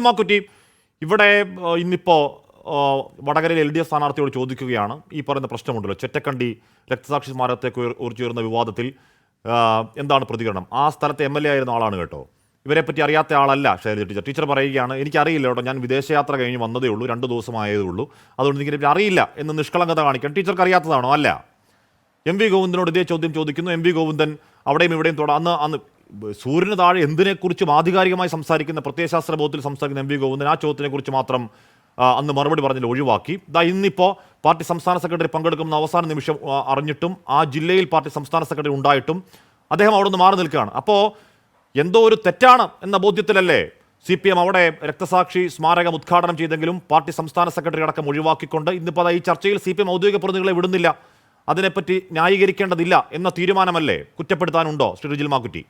മാക്കുറ്റി ഇവിടെ ഇന്നിപ്പോൾ വടകരയിലെ LDF സ്ഥാനാർത്ഥിയോട് ചോദിക്കുകയാണ്. ഈ പറയുന്ന പ്രശ്നമുണ്ടല്ലോ, ചെറ്റക്കണ്ടി രക്തസാക്ഷി സ്മാരകത്തേക്ക് ഉയർന്ന വിവാദത്തിൽ എന്താണ് പ്രതികരണം? ആ സ്ഥലത്തെ MLA ആയിരുന്ന ആളാണ് കേട്ടോ. ഇവരെപ്പറ്റി അറിയാത്ത ആളല്ല ശൈലജ ടീച്ചർ. ടീച്ചർ പറയുകയാണ്, എനിക്കറിയില്ല കേട്ടോ, ഞാൻ വിദേശയാത്ര കഴിഞ്ഞ് വന്നതേ ഉള്ളൂ, 2 ദിവസമായതേ ഉള്ളൂ, അതുകൊണ്ട് എനിക്ക് അറിയില്ല എന്ന് നിഷ്കളങ്കത കാണിക്കാൻ ടീച്ചർക്ക് അറിയാത്തതാണോ? അല്ല. MV ഗോവിന്ദനോട് ഇതേ ചോദ്യം ചോദിക്കുന്നു. MV ഗോവിന്ദൻ അവിടെയും ഇവിടെയും അന്ന് സൂര്യന് താഴെ എന്തിനെക്കുറിച്ചും ആധികാരികമായി സംസാരിക്കുന്ന, പ്രത്യയശാസ്ത്ര ബോധത്തിൽ സംസാരിക്കുന്ന MV ഗോവിന്ദൻ ആ ചോദ്യത്തിനെക്കുറിച്ച് മാത്രം അന്ന് മറുപടി പറഞ്ഞില്ല, ഒഴിവാക്കി. ഇന്നിപ്പോൾ പാർട്ടി സംസ്ഥാന സെക്രട്ടറി പങ്കെടുക്കുന്ന അവസാന നിമിഷം അറിഞ്ഞിട്ടും ആ ജില്ലയിൽ പാർട്ടി സംസ്ഥാന സെക്രട്ടറി ഉണ്ടായിട്ടും അദ്ദേഹം അവിടെ നിന്ന് മാറി നിൽക്കുകയാണ്. അപ്പോൾ എന്തോ ഒരു തെറ്റാണ് എന്ന ബോധ്യത്തിലല്ലേ CPM അവിടെ രക്തസാക്ഷി സ്മാരകം ഉദ്ഘാടനം ചെയ്തെങ്കിലും പാർട്ടി സംസ്ഥാന സെക്രട്ടറി അടക്കം ഒഴിവാക്കിക്കൊണ്ട് ഇന്നിപ്പോൾ ഈ ചർച്ചയിൽ CPM ഔദ്യോഗിക പ്രതിനിധികളെ വിടുന്നില്ല, അതിനെപ്പറ്റി ന്യായീകരിക്കേണ്ടതില്ല എന്ന തീരുമാനമല്ലേ? കുറ്റപ്പെടുത്താനുണ്ടോ ശ്രീ റിജിൽ മാക്കുറ്റി?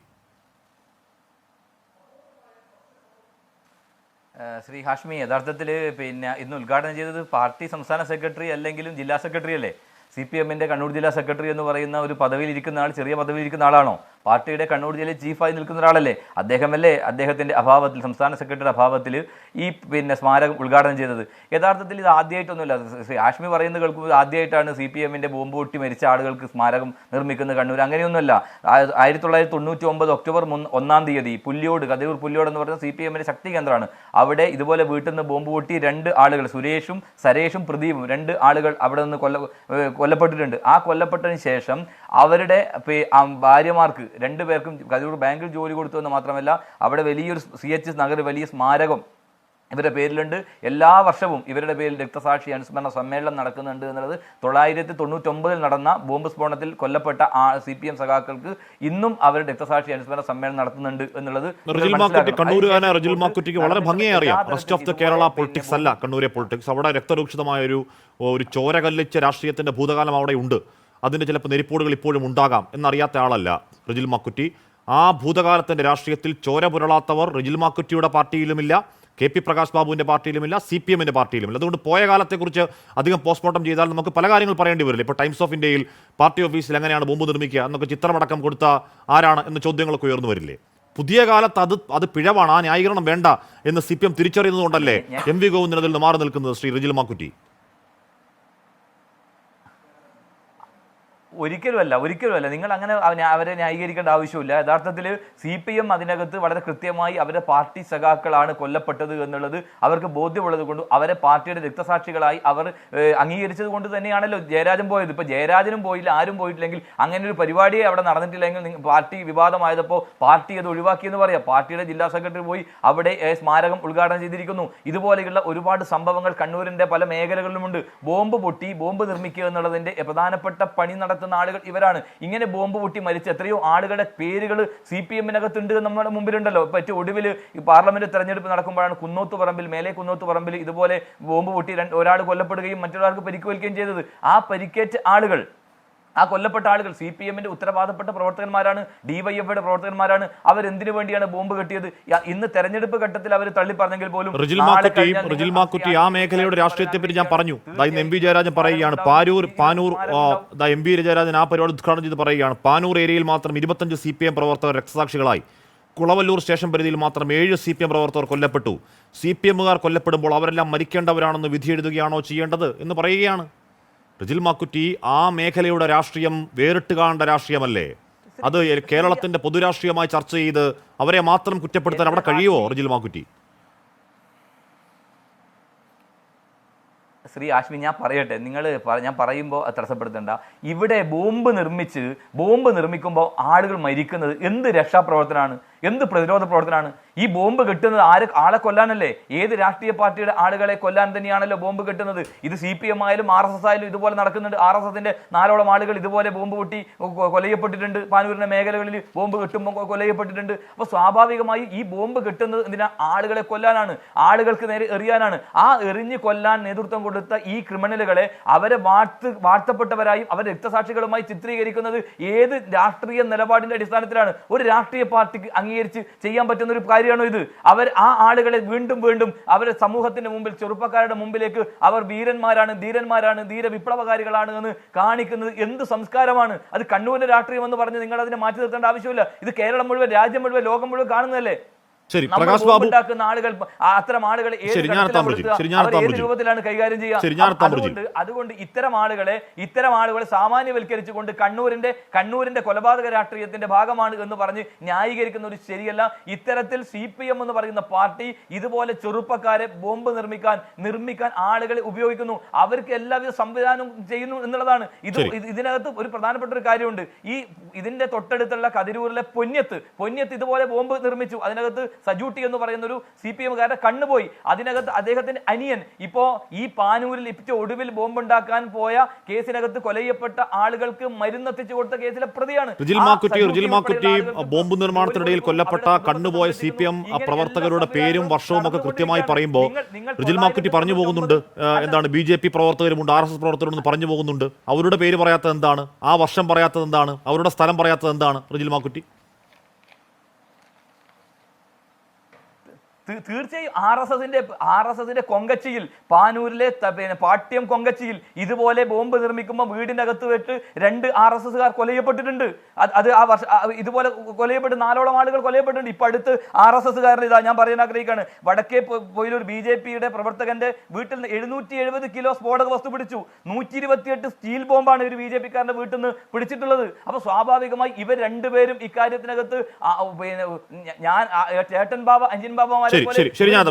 ശ്രീ ഹാഷ്മി, യഥാർത്ഥത്തിൽ ഇന്ന് ഉദ്ഘാടനം ചെയ്തത് പാർട്ടി സംസ്ഥാന സെക്രട്ടറി അല്ലെങ്കിലും ജില്ലാ സെക്രട്ടറി അല്ലേ? CPM-ന്റെ കണ്ണൂർ ജില്ലാ സെക്രട്ടറി എന്ന് പറയുന്ന ഒരു പദവിയിൽ ഇരിക്കുന്ന ആൾ ചെറിയ പദവിയിൽ ഇരിക്കുന്ന ആളാണോ? പാർട്ടിയുടെ കണ്ണൂർ ജില്ലയിൽ ചീഫായി നിൽക്കുന്ന ഒരാളല്ലേ? അദ്ദേഹമല്ലേ അദ്ദേഹത്തിൻ്റെ അഭാവത്തിൽ, സംസ്ഥാന സെക്രട്ടറിയുടെ അഭാവത്തിൽ ഈ സ്മാരകം ഉദ്ഘാടനം ചെയ്തത്? യഥാർത്ഥത്തിൽ ഇത് ആദ്യമായിട്ടൊന്നുമില്ല. ഹാഷ്മി പറയുന്നത് കേൾക്കുമ്പോൾ ആദ്യമായിട്ടാണ് CPM-ന്റെ ബോംബ് പൊട്ടി മരിച്ച ആളുകൾക്ക് സ്മാരകം നിർമ്മിക്കുന്നത് കണ്ണൂർ. അങ്ങനെയൊന്നുമല്ല. 1999 ഒക്ടോബർ 1 പുല്യോട്, കതിരൂർ പുല്യോട് എന്ന് പറയുന്ന CPM-ന്റെ ശക്തി കേന്ദ്രമാണ്. അവിടെ ഇതുപോലെ വീട്ടിൽ നിന്ന് ബോംബ് പൊട്ടി 2 ആളുകൾ, സുരേഷും സരേഷും പ്രദീപും, 2 ആളുകൾ അവിടെ നിന്ന് കൊല്ലപ്പെട്ടിട്ടുണ്ട്. ആ കൊല്ലപ്പെട്ടതിന് ശേഷം അവരുടെ ഭാര്യമാർക്ക് 2 പേർക്കും കതിരൂർ ബാങ്കിൽ ജോലി കൊടുത്തു എന്ന് മാത്രമല്ല അവിടെ വലിയൊരു CH നഗർ വലിയ സ്മാരകം ഇവരുടെ പേരിലുണ്ട്. എല്ലാ വർഷവും ഇവരുടെ പേരിൽ രക്തസാക്ഷി അനുസ്മരണ സമ്മേളനം നടക്കുന്നുണ്ട് എന്നുള്ളത് 1999 നടന്ന ബോംബ് സ്ഫോടനത്തിൽ കൊല്ലപ്പെട്ട CPM സഖാക്കൾക്ക് ഇന്നും അവർ രക്തസാക്ഷി അനുസ്മരണ സമ്മേളനം നടത്തുന്നുണ്ട് എന്നുള്ളത് കണ്ണൂരുകാരനായ റിജിൽ മാക്കുറ്റിക്ക് വളരെ ഭംഗിയായി അറിയാം. Rest of the Kerala politics അല്ല കണ്ണൂരെ പൊളിറ്റിക്സ്. അവിടെ രക്തരൂക്ഷിതമായ ഒരു ചോര കല്ലിച്ച രാഷ്ട്രീയത്തിന്റെ ഭൂതകാലം അവിടെ ഉണ്ട്. അതിൻ്റെ ചിലപ്പോൾ നെരിപ്പോടുകൾ ഇപ്പോഴും ഉണ്ടാകാം എന്നറിയാത്ത ആളല്ല റിജിൽ മാക്കുറ്റി. ആ ഭൂതകാലത്തിൻ്റെ രാഷ്ട്രീയത്തിൽ ചോര പുരളാത്തവർ റിജിൽ മാക്കുറ്റിയുടെ പാർട്ടിയിലുമില്ല, KP പ്രകാശ് ബാബുവിൻ്റെ പാർട്ടിയിലുമില്ല, CPM-ന്റെ പാർട്ടിയിലുമില്ല. അതുകൊണ്ട് പോയ കാലത്തെക്കുറിച്ച് അധികം പോസ്റ്റ്മോർട്ടം ചെയ്താൽ നമുക്ക് പല കാര്യങ്ങൾ പറയേണ്ടി വരില്ല. ഇപ്പോൾ ടൈംസ് ഓഫ് ഇന്ത്യയിൽ പാർട്ടി ഓഫീസിൽ എങ്ങനെയാണ് ബോംബ് നിർമ്മിക്കുക എന്നൊക്കെ ചിത്രമടക്കം കൊടുത്ത ആരാണ് എന്ന ചോദ്യങ്ങളൊക്കെ ഉയർന്നു വരില്ലേ? പുതിയ കാലത്ത് അത് പിഴവാണ്, ആ ന്യായീകരണം വേണ്ട എന്ന് CPM തിരിച്ചറിയുന്നതുകൊണ്ടല്ലേ MV ഗോവിന്ദൻ അതിൽ നിന്ന് മാറി നിൽക്കുന്നത് ശ്രീ റിജിൽ മാക്കുറ്റി? ഒരിക്കലുമല്ല. നിങ്ങൾ അങ്ങനെ അവരെ ന്യായീകരിക്കേണ്ട ആവശ്യമില്ല. യഥാർത്ഥത്തിൽ CPM അതിനകത്ത് വളരെ കൃത്യമായി അവരുടെ പാർട്ടി സഖാക്കളാണ് കൊല്ലപ്പെട്ടത് എന്നുള്ളത് അവർക്ക് ബോധ്യമുള്ളത് കൊണ്ട് അവരെ പാർട്ടിയുടെ രക്തസാക്ഷികളായി അവർ അംഗീകരിച്ചത് കൊണ്ട് തന്നെയാണല്ലോ ജയരാജൻ പോയത്. ഇപ്പോൾ ജയരാജനും പോയില്ല, ആരും പോയിട്ടില്ലെങ്കിൽ, അങ്ങനെ ഒരു പരിപാടിയെ അവിടെ നടന്നിട്ടില്ലെങ്കിൽ പാർട്ടി വിവാദമായതപ്പോൾ പാർട്ടി അത് ഒഴിവാക്കിയെന്ന് പറയാം. പാർട്ടിയുടെ ജില്ലാ സെക്രട്ടറി പോയി അവിടെ സ്മാരകം ഉദ്ഘാടനം ചെയ്തിരിക്കുന്നു. ഇതുപോലെയുള്ള ഒരുപാട് സംഭവങ്ങൾ കണ്ണൂരിൻ്റെ പല മേഖലകളിലുമുണ്ട്. ബോംബ് പൊട്ടി ബോംബ് നിർമ്മിക്കുക എന്നുള്ളതിൻ്റെ പ്രധാനപ്പെട്ട പണി നടത്തുന്ന ആളുകൾ ഇവരാണ്. ഇങ്ങനെ ബോംബ് പൊട്ടി മരിച്ച എത്രയോ ആളുകളുടെ പേരുകൾ CPM-നകത്തുണ്ട് നമ്മുടെ മുമ്പിലുണ്ടല്ലോ. ഏറ്റവും ഒടുവിൽ പാർലമെന്റ് തെരഞ്ഞെടുപ്പ് നടക്കുമ്പോഴാണ് മേലെ കുന്നോത്തുപറമ്പിൽ ഇതുപോലെ ബോംബ് പൊട്ടി ഒരാൾ കൊല്ലപ്പെടുകയും മറ്റൊരാൾക്ക് പരിക്കേൽക്കുകയും ചെയ്തത്. ആ പരിക്കേറ്റ ആളുകൾ, ആ കൊല്ലപ്പെട്ട ആളുകൾ CPM-ന്റെ ഉത്തരവാദപ്പെട്ട പ്രവർത്തകന്മാരാണ്, DYFയുടെ പ്രവർത്തകന്മാരാണ്. അവരെന്തിനു വേണ്ടിയാണ് ബോംബ് കെട്ടിയത്? ഇന്ന് തെരഞ്ഞെടുപ്പ് ഘട്ടത്തിൽ അവർ തള്ളി പറഞ്ഞെങ്കിൽ പോലും റിജിൽ മാക്കുറ്റി ആ മേഖലയുടെ രാഷ്ട്രീയത്തെ പറ്റി ഞാൻ പറഞ്ഞു. MV ജയരാജൻ പറയുകയാണ്, പാനൂർ MV ജയരാജൻ ആ പരിപാടി ഉദ്ഘാടനം ചെയ്ത് പറയുകയാണ്, പാനൂർ ഏരിയയിൽ മാത്രം 25 CPM പ്രവർത്തകർ രക്തസാക്ഷികളായി. കുളവല്ലൂർ സ്റ്റേഷൻ പരിധിയിൽ മാത്രം 7 CPM പ്രവർത്തകർ കൊല്ലപ്പെട്ടു. CPM-കാർ കൊല്ലപ്പെടുമ്പോൾ അവരെല്ലാം മരിക്കേണ്ടവരാണെന്ന് വിധിയെഴുതുകയാണോ ചെയ്യേണ്ടത് എന്ന് പറയുകയാണ് റിജിൽ മാക്കുറ്റി. ആ മേഖലയുടെ രാഷ്ട്രീയം വേറിട്ട് കാണേണ്ട രാഷ്ട്രീയമല്ലേ? അത് കേരളത്തിന്റെ പൊതുരാഷ്ട്രീയമായി ചർച്ച ചെയ്ത് അവരെ മാത്രം കുറ്റപ്പെടുത്താൻ അവിടെ കഴിയുമോ റിജിൽ മാക്കുറ്റി? ശ്രീ ആശ്മി, ഞാൻ പറയട്ടെ, ഞാൻ പറയുമ്പോൾ തടസ്സപ്പെടുത്തണ്ട. ഇവിടെ ബോംബ് നിർമ്മിക്കുമ്പോൾ ആളുകൾ മരിക്കുന്നത് എന്ത് രക്ഷാപ്രവർത്തനമാണ്, എന്ത് പ്രതിരോധ പ്രവർത്തനമാണ്? ഈ ബോംബ് കെട്ടുന്നത് ആളെ കൊല്ലാനല്ലേ? ഏത് രാഷ്ട്രീയ പാർട്ടിയുടെ ആളുകളെ കൊല്ലാൻ തന്നെയാണല്ലോ ബോംബ് കെട്ടുന്നത്. ഇത് CPM ആയാലും RSS ആയാലും ഇതുപോലെ നടക്കുന്നുണ്ട്. RSS-ന്റെ 4ഓളം ആളുകൾ ഇതുപോലെ ബോംബ് പൊട്ടി കൊല്ലപ്പെട്ടിട്ടുണ്ട്. പാനൂരിന്റെ മേഖലകളിൽ ബോംബ് കെട്ടുമ്പോൾ കൊല്ലപ്പെട്ടിട്ടുണ്ട്. അപ്പോൾ സ്വാഭാവികമായി ഈ ബോംബ് കെട്ടുന്നത് എന്തിനാ? ആളുകളെ കൊല്ലാനാണ്, ആളുകൾക്ക് നേരെ എറിയാനാണ്. ആ എറിഞ്ഞ് കൊല്ലാൻ നേതൃത്വം കൊടുത്ത ഈ ക്രിമിനലുകളെ അവരെ വാഴ്ത്തപ്പെട്ടവരായും അവർ രക്തസാക്ഷികളുമായി ചിത്രീകരിക്കുന്നത് ഏത് രാഷ്ട്രീയ നിലപാടിന്റെ അടിസ്ഥാനത്തിലാണ്? ഒരു രാഷ്ട്രീയ പാർട്ടിക്ക് അംഗീകരിച്ച് ചെയ്യാൻ പറ്റുന്ന ഒരു കാര്യമാണോ ഇത്? അവർ ആ ആളുകളെ വീണ്ടും അവരെ സമൂഹത്തിന്റെ മുമ്പിൽ, ചെറുപ്പക്കാരുടെ മുമ്പിലേക്ക് അവർ വീരന്മാരാണ്, ധീരന്മാരാണ്, ധീര വിപ്ലവകാരികളാണ് എന്ന് കാണിക്കുന്നത് എന്ത് സംസ്കാരമാണ്? അത് കണ്ണൂരിന്റെ രാഷ്ട്രീയം എന്ന് പറഞ്ഞ് നിങ്ങൾ അതിനെ മാറ്റി നിർത്തേണ്ട ആവശ്യമില്ല. ഇത് കേരളം മുഴുവൻ, രാജ്യം മുഴുവൻ, ലോകം മുഴുവൻ കാണുന്നതല്ലേ? ശരി, നമ്മൾ പ്രകാശ് ബോംബ് ബാബു ഉണ്ടാക്കുന്ന ആളുകൾ അത്തരം ആളുകളെ ഏത് ശരി, ഞാൻ ഘട്ടത്തിലാണ് താമരജി. പെടുത്തുക? ശരി, ഞാൻ അവർ ഏത് താമരജി. രൂപത്തിലാണ് കൈകാര്യം ശരി, ഞാൻ ചെയ്യുക? താമരജി. അതുകൊണ്ട് ഇത്തരം ആളുകളെ സാമാന്യവൽക്കരിച്ചുകൊണ്ട് കണ്ണൂരിന്റെ കൊലപാതക രാഷ്ട്രീയത്തിന്റെ ഭാഗമാണ് എന്ന് പറഞ്ഞ് ന്യായീകരിക്കുന്ന ഒരു ശരിയല്ല. ഇത്തരത്തിൽ CPM എന്ന് പറയുന്ന പാർട്ടി ഇതുപോലെ ചെറുപ്പക്കാരെ ബോംബ് നിർമ്മിക്കാൻ ആളുകളെ ഉപയോഗിക്കുന്നു. അവർക്ക് എല്ലാവിധ സംവിധാനവും ചെയ്യുന്നു എന്നുള്ളതാണ്. ഇതിനകത്ത് ഒരു പ്രധാനപ്പെട്ട ഒരു കാര്യമുണ്ട്. ഇതിന്റെ തൊട്ടടുത്തുള്ള കതിരൂരിലെ പൊന്യത്ത് ഇതുപോലെ ബോംബ് നിർമ്മിച്ചു. അതിനകത്ത് സജൂട്ടി എന്ന് പറയുന്ന ഒരു CPM-കാരുടെ കണ്ണുപോയി. അതിനകത്ത് അദ്ദേഹത്തിന്റെ അനിയൻ ഇപ്പോ ഈ പാനൂരിൽ ഒടുവിൽ ബോംബ് ഉണ്ടാക്കാൻ പോയ കേസിനകത്ത് കൊലയപ്പെട്ട ആളുകൾക്ക് മരുന്നെത്തിച്ചു കൊടുത്ത കേസിലെ പ്രതിയാണ്. റിജിൽ മാക്കുറ്റി ബോംബ് നിർമ്മാണത്തിനിടയിൽ കൊല്ലപ്പെട്ട കണ്ണുപോയ CPM പ്രവർത്തകരുടെ പേരും വർഷവും ഒക്കെ കൃത്യമായി പറയുമ്പോൾ റിജിൽ മാക്കുറ്റി പറഞ്ഞു പോകുന്നുണ്ട് എന്താണ് BJP പ്രവർത്തകരുമുണ്ട്, RSS പ്രവർത്തകരുണ്ടെന്ന് പറഞ്ഞു പോകുന്നുണ്ട്. അവരുടെ പേര് പറയാത്തത് എന്താണ്? ആ വർഷം പറയാത്തത് എന്താണ്? അവരുടെ സ്ഥലം പറയാത്തത് എന്താണ്? റിജിൽ മാക്കുറ്റി തീർച്ചയായും RSSന്റെ കൊങ്കച്ചിയിൽ, പാനൂരിലെ പാട്യം കൊങ്കച്ചിയിൽ ഇതുപോലെ ബോംബ് നിർമ്മിക്കുമ്പോൾ വീടിനകത്ത് വെച്ച് 2 RSSകാർ കൊലയപ്പെട്ടിട്ടുണ്ട്. അത് ആ വർഷം ഇതുപോലെ കൊലയപ്പെട്ട് 4ഓളം ആളുകൾ കൊലയപ്പെട്ടിട്ടുണ്ട്. ഇപ്പൊ അടുത്ത് RSSകാരൻ ഞാൻ പറയാൻ ആഗ്രഹിക്കുകയാണ്, വടക്കേ പോയിലൂർ BJPയുടെ പ്രവർത്തകന്റെ വീട്ടിൽ നിന്ന് 770 കിലോ സ്ഫോടക വസ്തു പിടിച്ചു. 128 സ്റ്റീൽ ബോംബാണ് ഒരു BJPക്കാരന്റെ വീട്ടിൽ നിന്ന് പിടിച്ചിട്ടുള്ളത്. അപ്പൊ സ്വാഭാവികമായി ഇവർ രണ്ടുപേരും ഇക്കാര്യത്തിനകത്ത് ഞാൻ ചേട്ടൻ ബാബ, അഞ്ജൻ ബാബ ശരി, ഞാൻ